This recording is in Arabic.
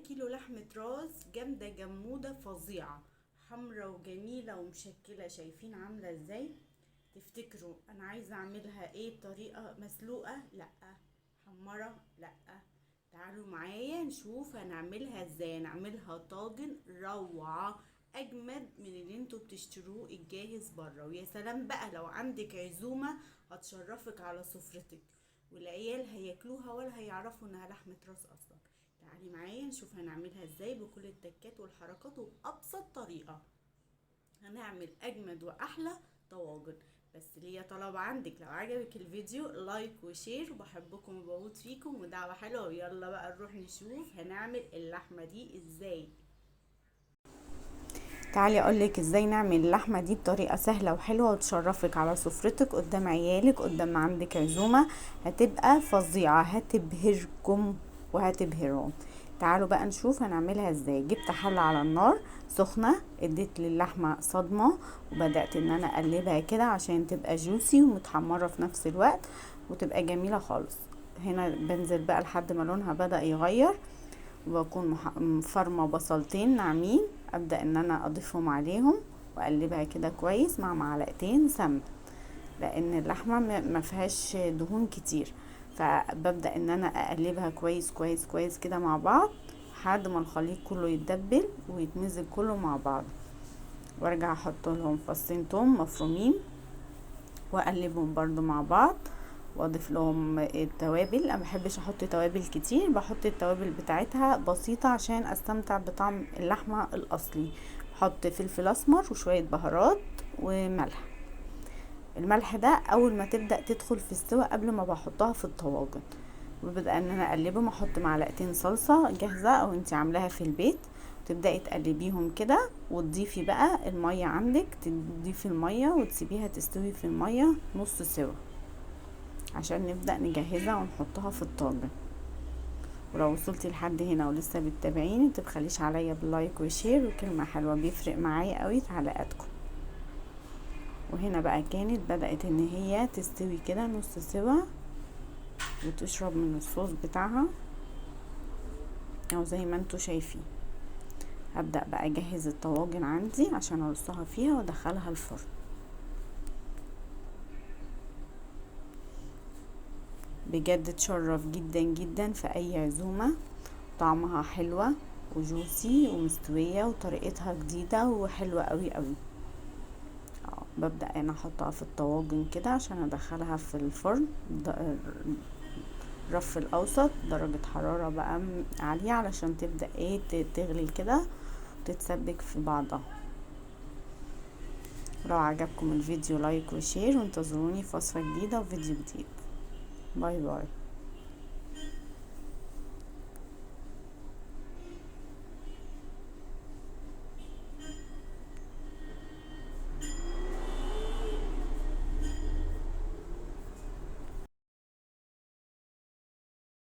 كيلو لحمة راس جامدة جمودة فظيعة، حمرة وجميلة ومشكلة. شايفين عاملة ازاي؟ تفتكروا انا عايزة اعملها ايه؟ طريقة مسلوقة؟ لا. حمرة؟ لا. تعالوا معايا نشوف هنعملها ازاي. نعملها طاجن روعة، اجمد من اللي انتوا بتشتروه الجاهز بره. ويا سلام بقى لو عندك عزومة هتشرفك على سفرتك، والعيال هياكلوها ولا هيعرفوا انها لحمة راس اصلا. تعالي معايا نشوف هنعملها ازاي بكل التكات والحركات وبأبسط طريقة. هنعمل اجمد واحلى طواجن. بس ليا طلب عندك، لو عجبك الفيديو لايك وشير، وبحبكم وبموت فيكم ودعوة حلوة. ويلا بقى نروح نشوف هنعمل اللحمة دي ازاي. تعالي اقولك ازاي نعمل اللحمة دي بطريقة سهلة وحلوة وتشرفك على سفرتك قدام عيالك، قدام عندك عزومة. هتبقى فظيعة، هتبهركم وهتبهرهم. تعالوا بقى نشوف هنعملها ازاي. جبت حلة على النار سخنة، اديت للحمة صدمة وبدأت ان انا اقلبها كده عشان تبقى جوسي ومتحمرة في نفس الوقت وتبقى جميلة خالص. هنا بنزل بقى لحد ما لونها بدأ يغير، وبكون مفرمه بصلتين ناعمين. ابدا ان انا اضيفهم عليهم واقلبها كده كويس مع معلقتين سمنه، لان اللحمه ما فيهاش دهون كتير. فببدا ان انا اقلبها كويس كويس كويس كده مع بعض لحد ما الخليط كله يتدبل ويتمزج كله مع بعض. وارجع احط لهم فصين توم مفرومين واقلبهم برضو مع بعض، واضيف لهم التوابل. انا مبحبش احط توابل كتير، بحط التوابل بتاعتها بسيطة عشان استمتع بطعم اللحمة الاصلي. بحط فلفل اسمر وشوية بهارات وملح. الملح ده اول ما تبدأ تدخل في السوا قبل ما بحطها في الطواجن، وببدأ ان انا اقلبهم. احط معلقتين صلصة جاهزة او انتي عاملاها في البيت، تبدأي تقلبيهم كده وتضيفي بقى المية عندك. تضيفي المية وتسيبيها تستوي في المية نص سوا عشان نبدأ نجهزها ونحطها في الطاجن. ولو وصلتي لحد هنا ولسه بتتابعيني متبخليش عليا باللايك وشير وكلمة حلوة، بيفرق معايا قوي تعليقاتكم. وهنا بقى كانت بدأت ان هي تستوي كده نص سوا وتشرب من الصوص بتاعها او زي ما انتوا شايفين. هبدأ بقى اجهز الطواجن عندي عشان ارصها فيها وادخلها الفرن. بجد تشرف جدا جدا في اي عزومة. طعمها حلوة وجوسي ومستوية وطريقتها جديدة وحلوة قوي قوي. ببدأ انا احطها في الطواجن كده عشان ادخلها في الفرن الرف الاوسط، درجة حرارة بقى عالية علشان تبدأ ايه تغلي كده تتسبك في بعضها. لو عجبكم الفيديو لايك وشير، وانتظروني في وصفة جديدة وفيديو جديد. باي باي.